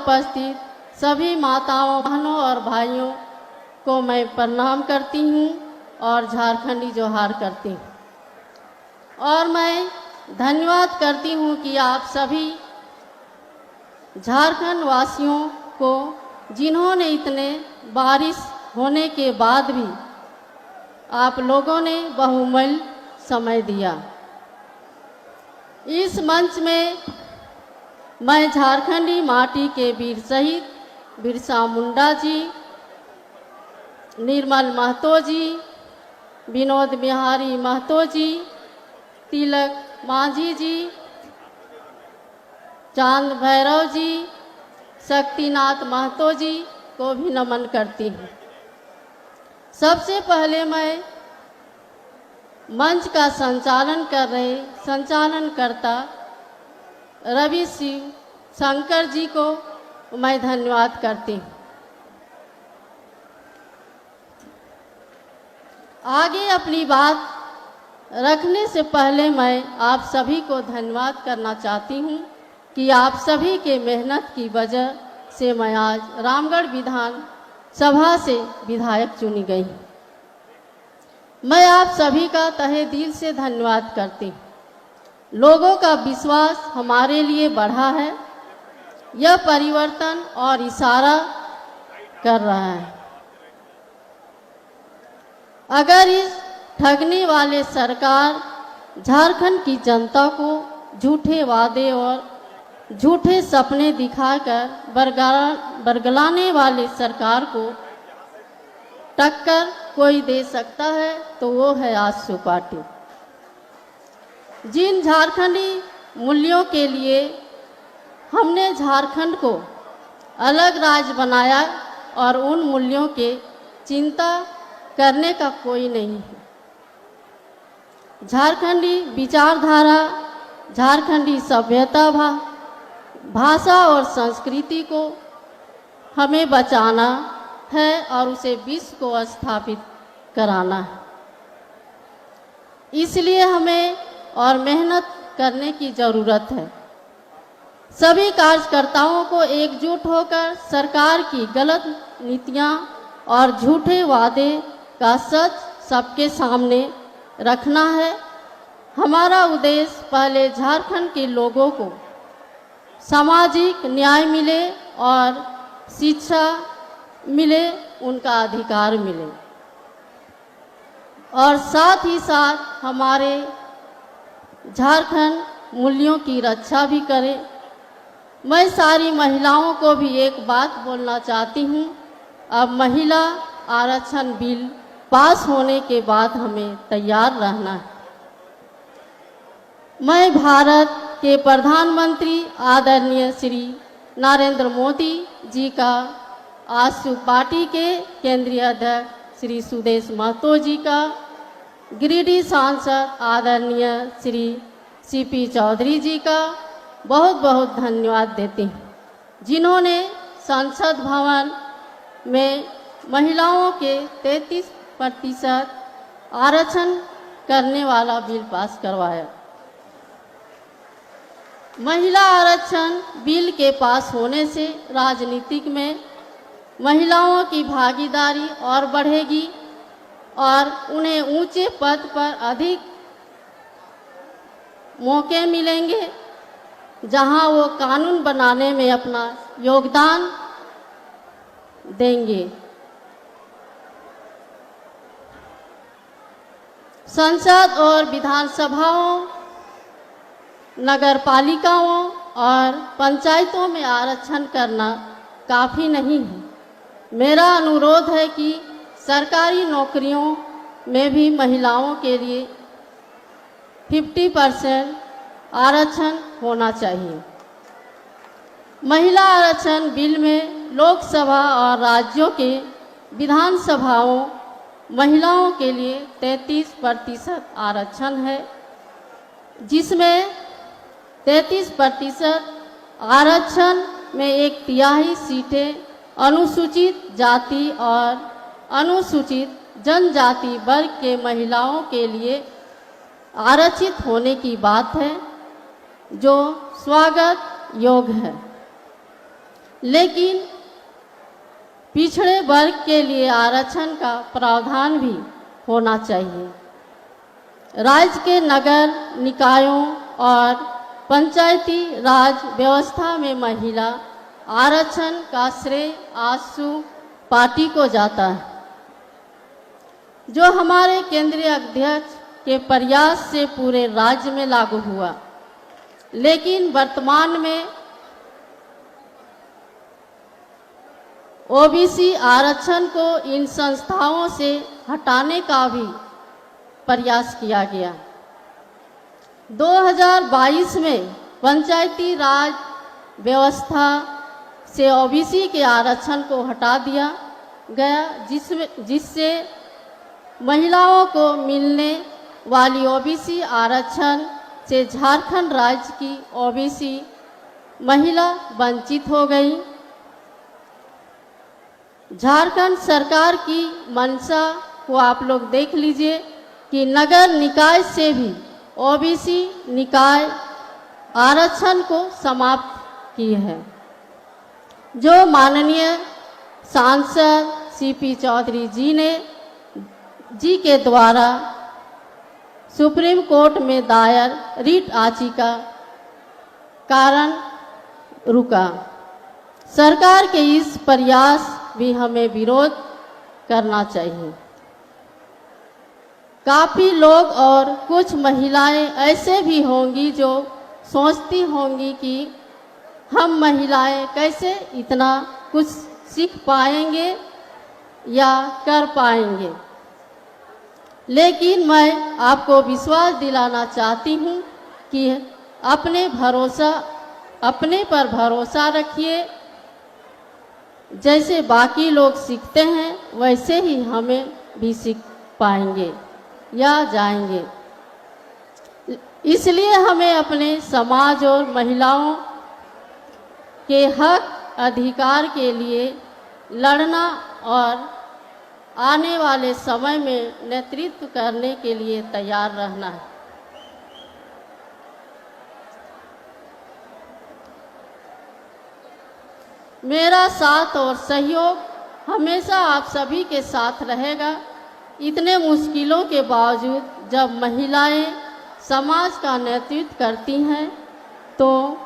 उपस्थित सभी माताओं, बहनों और भाइयों को मैं प्रणाम करती हूँ और झारखंडी जोहार करती हूँ। और मैं धन्यवाद करती हूँ कि आप सभी झारखंड वासियों को, जिन्होंने इतने बारिश होने के बाद भी आप लोगों ने बहुमूल्य समय दिया। इस मंच में मैं झारखंडी माटी के वीर शहीद बिरसा मुंडा जी, निर्मल महतो जी, विनोद बिहारी महतो जी, तिलक मांझी जी, चांद भैरव जी, शक्तिनाथ महतो जी को भी नमन करती हूँ। सबसे पहले मैं मंच का संचालन कर रहे संचालनकर्ता रवि शिव शंकर जी को मैं धन्यवाद करती हूँ। आगे अपनी बात रखने से पहले मैं आप सभी को धन्यवाद करना चाहती हूँ कि आप सभी के मेहनत की वजह से मैं आज रामगढ़ विधान सभा से विधायक चुनी गई। मैं आप सभी का तहे दिल से धन्यवाद करती हूँ। लोगों का विश्वास हमारे लिए बढ़ा है। यह परिवर्तन और इशारा कर रहा है। अगर इस ठगने वाले सरकार झारखंड की जनता को झूठे वादे और झूठे सपने दिखाकर बरगलाने वाले सरकार को टक्कर कोई दे सकता है तो वो है आजसू पार्टी। जिन झारखंडी मूल्यों के लिए हमने झारखंड को अलग राज्य बनाया और उन मूल्यों के चिंता करने का कोई नहीं है। झारखंडी विचारधारा, झारखंडी सभ्यता, भाषा और संस्कृति को हमें बचाना है और उसे विश्व को स्थापित कराना है। इसलिए हमें और मेहनत करने की ज़रूरत है। सभी कार्यकर्ताओं को एकजुट होकर सरकार की गलत नीतियां और झूठे वादे का सच सबके सामने रखना है। हमारा उद्देश्य पहले झारखंड के लोगों को सामाजिक न्याय मिले और शिक्षा मिले, उनका अधिकार मिले और साथ ही साथ हमारे झारखंड मूल्यों की रक्षा भी करें। मैं सारी महिलाओं को भी एक बात बोलना चाहती हूँ। अब महिला आरक्षण बिल पास होने के बाद हमें तैयार रहना है। मैं भारत के प्रधानमंत्री आदरणीय श्री नरेंद्र मोदी जी का, आजसू पार्टी के केंद्रीय अध्यक्ष श्री सुदेश महतो जी का, गिरिडीह सांसद आदरणीय श्री सीपी चौधरी जी का बहुत बहुत धन्यवाद देती हूँ, जिन्होंने संसद भवन में महिलाओं के 33% आरक्षण करने वाला बिल पास करवाया। महिला आरक्षण बिल के पास होने से राजनीतिक में महिलाओं की भागीदारी और बढ़ेगी और उन्हें ऊंचे पद पर अधिक मौके मिलेंगे, जहां वो कानून बनाने में अपना योगदान देंगे। संसद और विधानसभाओं, नगर पालिकाओं और पंचायतों में आरक्षण करना काफ़ी नहीं है। मेरा अनुरोध है कि सरकारी नौकरियों में भी महिलाओं के लिए 50% आरक्षण होना चाहिए। महिला आरक्षण बिल में लोकसभा और राज्यों के विधानसभाओं महिलाओं के लिए 33% आरक्षण है, जिसमें 33% आरक्षण में 1/3 सीटें अनुसूचित जाति और अनुसूचित जनजाति वर्ग के महिलाओं के लिए आरक्षित होने की बात है, जो स्वागत योग्य है। लेकिन पिछड़े वर्ग के लिए आरक्षण का प्रावधान भी होना चाहिए। राज्य के नगर निकायों और पंचायती राज व्यवस्था में महिला आरक्षण का श्रेय आजसू पार्टी को जाता है, जो हमारे केंद्रीय अध्यक्ष के प्रयास से पूरे राज्य में लागू हुआ। लेकिन वर्तमान में ओबीसी आरक्षण को इन संस्थाओं से हटाने का भी प्रयास किया गया। 2022 में पंचायती राज व्यवस्था से ओबीसी के आरक्षण को हटा दिया गया, जिससे महिलाओं को मिलने वाली ओबीसी आरक्षण से झारखंड राज्य की ओबीसी महिला वंचित हो गई। झारखंड सरकार की मंशा को आप लोग देख लीजिए कि नगर निकाय से भी ओबीसी निकाय आरक्षण को समाप्त की है, जो माननीय सांसद सीपी चौधरी जी के द्वारा सुप्रीम कोर्ट में दायर रिट याचिका कारण रुका। सरकार के इस प्रयास भी हमें विरोध करना चाहिए। काफ़ी लोग और कुछ महिलाएं ऐसे भी होंगी जो सोचती होंगी कि हम महिलाएं कैसे इतना कुछ सीख पाएंगे या कर पाएंगे, लेकिन मैं आपको विश्वास दिलाना चाहती हूँ कि अपने पर भरोसा रखिए। जैसे बाकी लोग सीखते हैं वैसे ही हमें भी सीख पाएंगे या जाएंगे। इसलिए हमें अपने समाज और महिलाओं के हक अधिकार के लिए लड़ना और आने वाले समय में नेतृत्व करने के लिए तैयार रहना है। मेरा साथ और सहयोग हमेशा आप सभी के साथ रहेगा। इतने मुश्किलों के बावजूद जब महिलाएं समाज का नेतृत्व करती हैं तो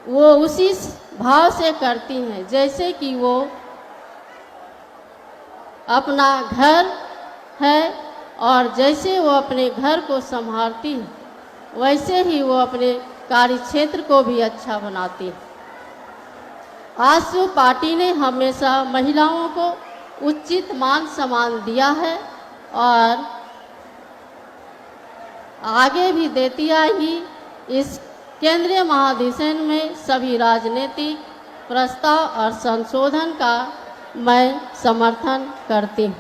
वो उसी भाव से करती हैं जैसे कि वो अपना घर है, और जैसे वो अपने घर को संभालती है वैसे ही वो अपने कार्य क्षेत्र को भी अच्छा बनाती है। आजसू पार्टी ने हमेशा महिलाओं को उचित मान सम्मान दिया है और आगे भी देती आएगी। इस केंद्रीय महाधिवेशन में सभी राजनीतिक प्रस्ताव और संशोधन का मैं समर्थन करती हूँ।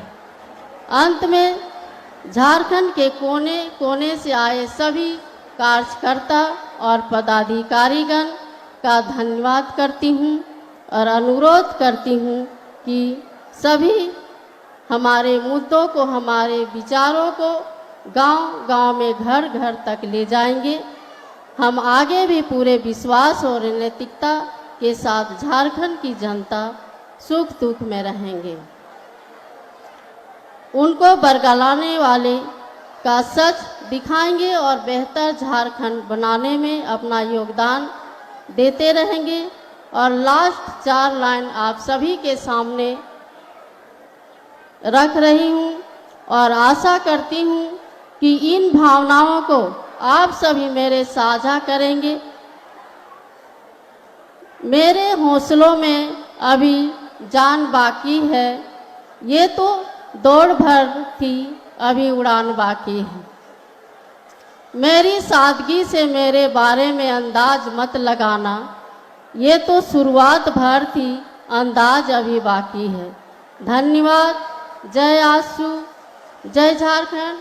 अंत में झारखंड के कोने कोने से आए सभी कार्यकर्ता और पदाधिकारीगण का धन्यवाद करती हूँ और अनुरोध करती हूँ कि सभी हमारे मुद्दों को, हमारे विचारों को गांव-गांव में, घर घर तक ले जाएंगे। हम आगे भी पूरे विश्वास और नैतिकता के साथ झारखंड की जनता सुख दुख में रहेंगे। उनको बरगलाने वाले का सच दिखाएंगे और बेहतर झारखंड बनाने में अपना योगदान देते रहेंगे। और लास्ट 4 लाइन आप सभी के सामने रख रही हूँ और आशा करती हूँ कि इन भावनाओं को आप सभी मेरे साझा करेंगे। मेरे हौसलों में अभी जान बाकी है, ये तो दौड़ भर थी, अभी उड़ान बाकी है। मेरी सादगी से मेरे बारे में अंदाज मत लगाना, ये तो शुरुआत भर थी, अंदाज अभी बाकी है। धन्यवाद। जय आजसू, जय झारखंड।